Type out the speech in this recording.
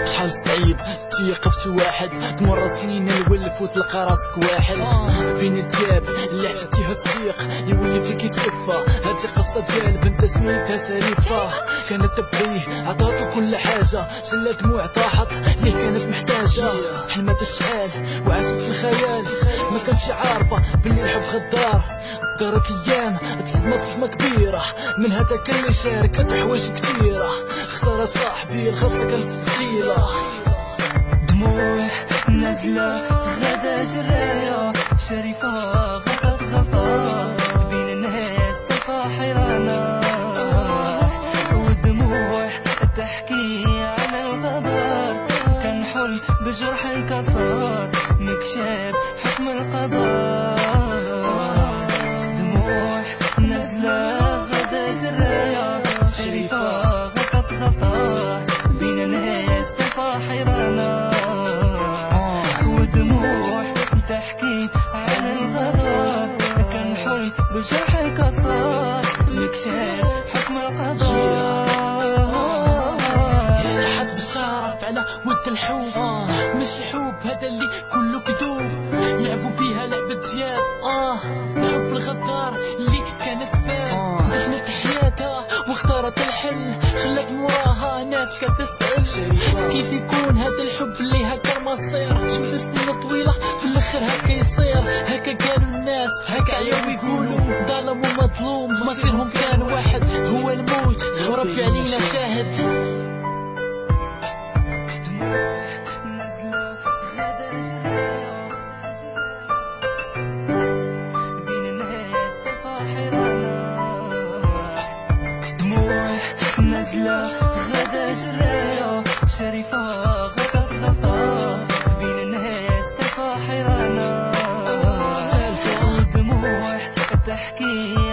شحال صعيب تيقف شي واحد تمر سنين الولف وتلقى راسك واحد بين التياب اللي حسبتيها صديق يولي فيك يتشفى. هادي قصة ديال بنت سميتها شريفة، كانت تبغيه عطاتو كل حاجة، شلة دموع طاحت ليه كانت محتاجة. حلمت الشحال وعاشت في الخيال، ما كانتش عارفة باللي الحب غدار. دارت ايام تصدمة صدمة كبيرة من هداك اللي شاركت حوايج كتيرة. خسارة صاحبي الغلطة كانت ثقيلة. دموع نازلة غدا جراية، شريفة غلطت غلطة بين الناس تلقى حيرانة. ودموع تحكي على الغدار، كان حلم بجرح انكسر مكشاف حكم القدر. دموع نازلة غدا جراية، شريفة غلطت غلطة بين الناس تلقى حيرانة. ودموع تحكي عن الغدار، كان حلم بجرح انكسر مكشاف حكم القدر. حد بالشرف على ود الحب، مش حب هذا اللي كله كذوب. لعبوا بيها لعبة دياب الحب الغدار اللي كان سباب. دفنت حياتها واختارت الحل، خلت موراها ناس كتسأل كيف يكون هذا الحب اللي هكا المصير. تشوف سنين طويلة في الاخر هكا يصير. هكا قالوا الناس هكا عياو يقولوا، ظالم ومظلوم مصيرهم كان واحد هو الموت، وربي علينا شاهد. نازلة غدا جراية، شريفة غلطت غلطة بين الناس تلقى حيرانة. ودموع تحكي